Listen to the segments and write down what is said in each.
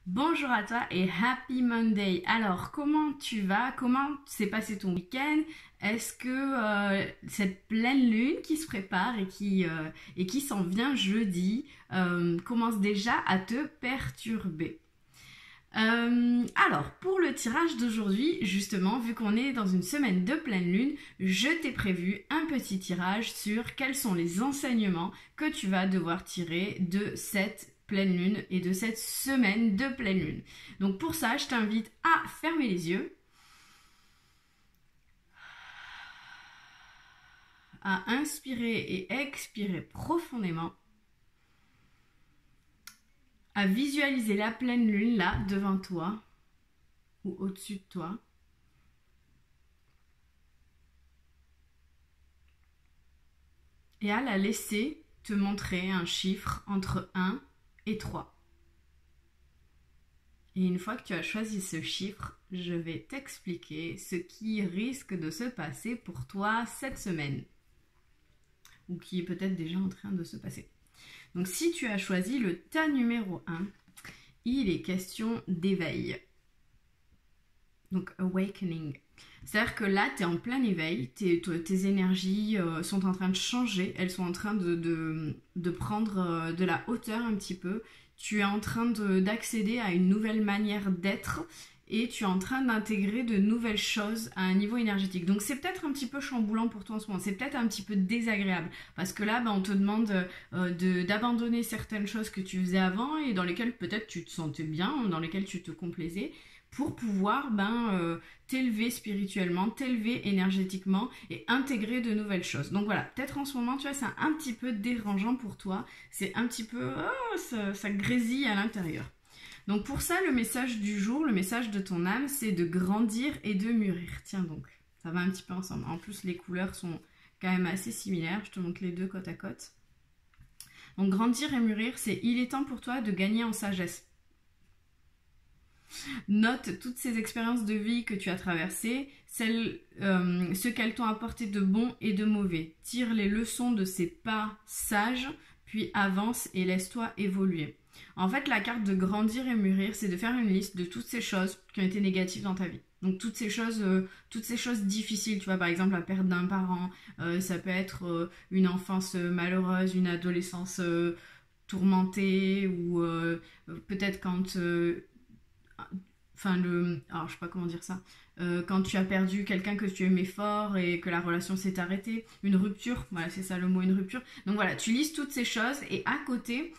Bonjour à toi et Happy Monday. Alors, comment tu vas? Comment s'est passé ton week-end? Est-ce que cette pleine lune qui se prépare et qui s'en vient jeudi commence déjà à te perturber? Alors, pour le tirage d'aujourd'hui, justement, vu qu'on est dans une semaine de pleine lune, je t'ai prévu un petit tirage sur quels sont les enseignements que tu vas devoir tirer de cette pleine lune et de cette semaine de pleine lune. Donc pour ça, je t'invite à fermer les yeux, à inspirer et expirer profondément, à visualiser la pleine lune là devant toi ou au-dessus de toi. Et à la laisser te montrer un chiffre entre 1 et 3. Et une fois que tu as choisi ce chiffre, je vais t'expliquer ce qui risque de se passer pour toi cette semaine. Ou qui est peut-être déjà en train de se passer. Donc si tu as choisi le tas numéro 1, il est question d'éveil. Donc awakening. C'est-à-dire que là, tu es en plein éveil, tes énergies sont en train de changer, elles sont en train de prendre de la hauteur un petit peu. Tu es en train d'accéder à une nouvelle manière d'être et tu es en train d'intégrer de nouvelles choses à un niveau énergétique. Donc c'est peut-être un petit peu chamboulant pour toi en ce moment, c'est peut-être un petit peu désagréable parce que là, on te demande d'abandonner certaines choses que tu faisais avant et dans lesquelles peut-être tu te sentais bien, dans lesquelles tu te complaisais, pour pouvoir t'élever spirituellement, t'élever énergétiquement et intégrer de nouvelles choses. Donc voilà, peut-être en ce moment, tu vois, c'est un petit peu dérangeant pour toi. C'est un petit peu... ça grésille à l'intérieur. Donc pour ça, le message du jour, le message de ton âme, c'est de grandir et de mûrir. Tiens donc, ça va un petit peu ensemble. En plus, les couleurs sont quand même assez similaires. Je te montre les deux côte à côte. Donc grandir et mûrir, c'est il est temps pour toi de gagner en sagesse. Note toutes ces expériences de vie que tu as traversées, ce qu'elles t'ont apporté de bon et de mauvais. Tire les leçons de ces pas sages, puis avance et laisse-toi évoluer. En fait, la carte de grandir et mûrir, c'est de faire une liste de toutes ces choses qui ont été négatives dans ta vie. Donc toutes ces choses difficiles, tu vois, par exemple la perte d'un parent, ça peut être une enfance malheureuse, une adolescence tourmentée, ou peut-être quand... alors je sais pas comment dire ça, quand tu as perdu quelqu'un que tu aimais fort et que la relation s'est arrêtée, une rupture, voilà c'est ça le mot, une rupture. Donc voilà, tu lises toutes ces choses et à côté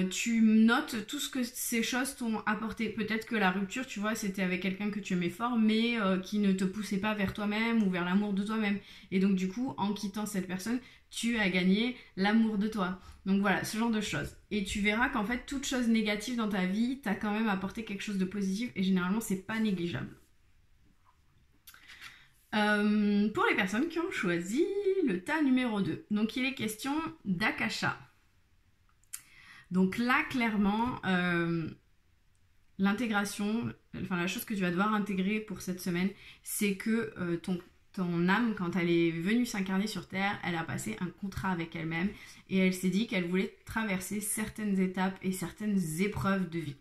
tu notes tout ce que ces choses t'ont apporté. Peut-être que la rupture, tu vois, c'était avec quelqu'un que tu aimais fort mais qui ne te poussait pas vers toi-même ou vers l'amour de toi-même, et donc du coup en quittant cette personne tu as gagné l'amour de toi. Donc voilà, ce genre de choses. Et tu verras qu'en fait, toute chose négative dans ta vie, t'as quand même apporté quelque chose de positif et généralement, c'est pas négligeable. Pour les personnes qui ont choisi le tas numéro 2, donc il est question d'Akasha. Donc là, clairement, l'intégration, enfin la chose que tu vas devoir intégrer pour cette semaine, c'est que ton âme, quand elle est venue s'incarner sur Terre, elle a passé un contrat avec elle-même et elle s'est dit qu'elle voulait traverser certaines étapes et certaines épreuves de vie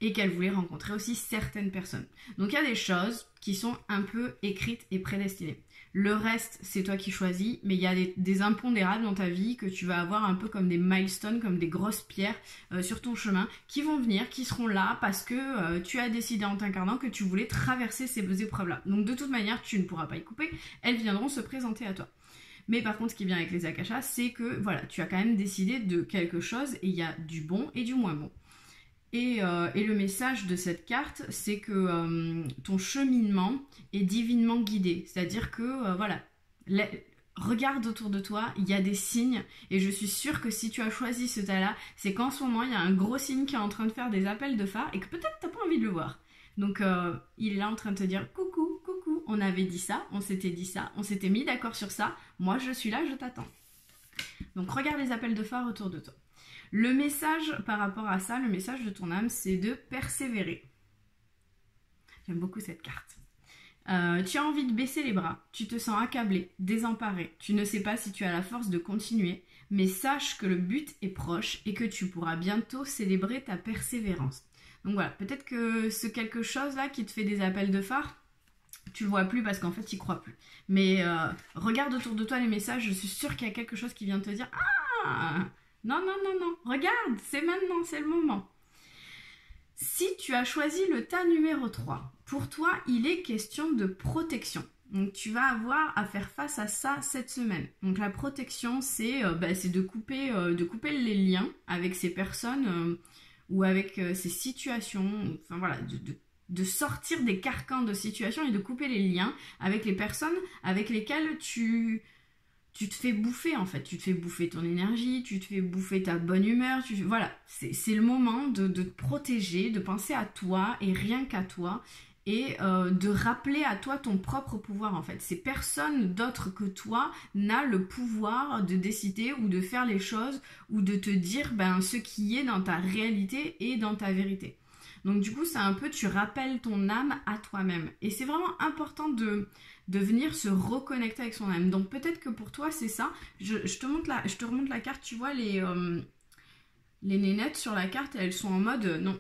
et qu'elle voulait rencontrer aussi certaines personnes. Donc il y a des choses qui sont un peu écrites et prédestinées. Le reste, c'est toi qui choisis, mais il y a des impondérables dans ta vie que tu vas avoir un peu comme des milestones, comme des grosses pierres sur ton chemin qui vont venir, qui seront là parce que tu as décidé en t'incarnant que tu voulais traverser ces épreuves-là. Donc de toute manière, tu ne pourras pas y couper, elles viendront se présenter à toi. Mais par contre, ce qui vient avec les akashas, c'est que voilà, tu as quand même décidé de quelque chose et il y a du bon et du moins bon. Et le message de cette carte, c'est que ton cheminement est divinement guidé. C'est-à-dire que, voilà, regarde autour de toi, il y a des signes. Et je suis sûre que si tu as choisi ce tas-là, c'est qu'en ce moment, il y a un gros signe qui est en train de faire des appels de phare et que peut-être tu n'as pas envie de le voir. Donc, il est là en train de te dire, coucou, coucou, on avait dit ça, on s'était dit ça, on s'était mis d'accord sur ça. Moi, je suis là, je t'attends. Donc, regarde les appels de phare autour de toi. Le message par rapport à ça, le message de ton âme, c'est de persévérer. J'aime beaucoup cette carte. Tu as envie de baisser les bras, tu te sens accablé, désemparé, tu ne sais pas si tu as la force de continuer, mais sache que le but est proche et que tu pourras bientôt célébrer ta persévérance. Donc voilà, peut-être que ce quelque chose là qui te fait des appels de phare, tu le vois plus parce qu'en fait tu y crois plus. Mais regarde autour de toi les messages, je suis sûre qu'il y a quelque chose qui vient te dire ah non non non non, regarde, c'est maintenant, c'est le moment. Si tu as choisi le tas numéro 3, pour toi il est question de protection. Donc tu vas avoir à faire face à ça cette semaine. Donc la protection c'est de couper les liens avec ces personnes ou avec ces situations, enfin voilà, de sortir des carcans de situation et de couper les liens avec les personnes avec lesquelles tu te fais bouffer en fait. Tu te fais bouffer ton énergie, tu te fais bouffer ta bonne humeur. Voilà, c'est le moment de te protéger, de penser à toi et rien qu'à toi et de rappeler à toi ton propre pouvoir en fait. C'est personne d'autre que toi n'a le pouvoir de décider ou de faire les choses ou de te dire ce qui est dans ta réalité et dans ta vérité. Donc du coup, c'est un peu, tu rappelles ton âme à toi-même. Et c'est vraiment important de venir se reconnecter avec son âme. Donc peut-être que pour toi, c'est ça. Je te remonte la carte, tu vois, les nénettes sur la carte, elles sont en mode, non,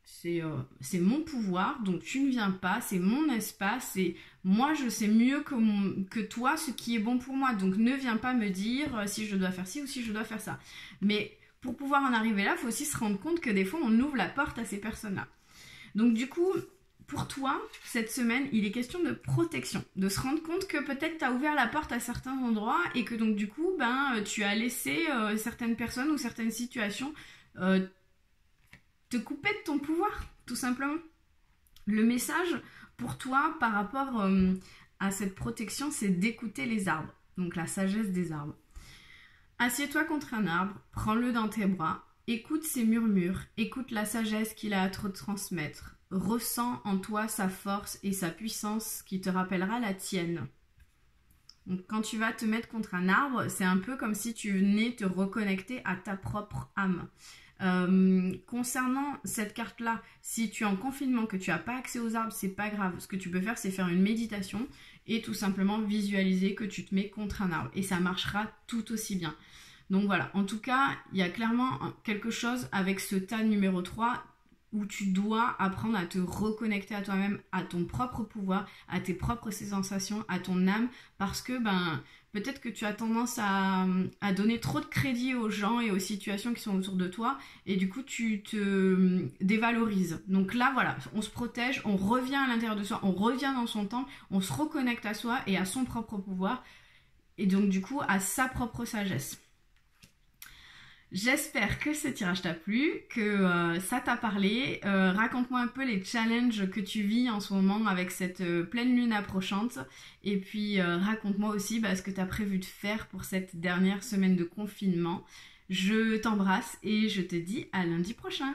c'est mon pouvoir, donc tu ne viens pas, c'est mon espace, et moi je sais mieux que toi ce qui est bon pour moi. Donc ne viens pas me dire si je dois faire ci ou si je dois faire ça. Mais pour pouvoir en arriver là, il faut aussi se rendre compte que des fois, on ouvre la porte à ces personnes-là. Donc du coup, pour toi, cette semaine, il est question de protection. De se rendre compte que peut-être tu as ouvert la porte à certains endroits et que donc du coup, tu as laissé certaines personnes ou certaines situations te couper de ton pouvoir, tout simplement. Le message pour toi par rapport à cette protection, c'est d'écouter les arbres. Donc la sagesse des arbres. Assieds-toi contre un arbre, prends-le dans tes bras, écoute ses murmures, écoute la sagesse qu'il a à te transmettre, ressens en toi sa force et sa puissance qui te rappellera la tienne. Donc quand tu vas te mettre contre un arbre, c'est un peu comme si tu venais te reconnecter à ta propre âme. Concernant cette carte-là, si tu es en confinement, que tu n'as pas accès aux arbres, c'est pas grave. Ce que tu peux faire, c'est faire une méditation et tout simplement visualiser que tu te mets contre un arbre. Et ça marchera tout aussi bien. Donc voilà, en tout cas, il y a clairement quelque chose avec ce tas numéro 3 où tu dois apprendre à te reconnecter à toi-même, à ton propre pouvoir, à tes propres sensations, à ton âme, parce que peut-être que tu as tendance à donner trop de crédit aux gens et aux situations qui sont autour de toi, et du coup tu te dévalorises. Donc là voilà, on se protège, on revient à l'intérieur de soi, on revient dans son temps, on se reconnecte à soi et à son propre pouvoir, et donc du coup à sa propre sagesse. J'espère que ce tirage t'a plu, que ça t'a parlé. Raconte-moi un peu les challenges que tu vis en ce moment avec cette pleine lune approchante. Et puis raconte-moi aussi ce que tu as prévu de faire pour cette dernière semaine de confinement. Je t'embrasse et je te dis à lundi prochain.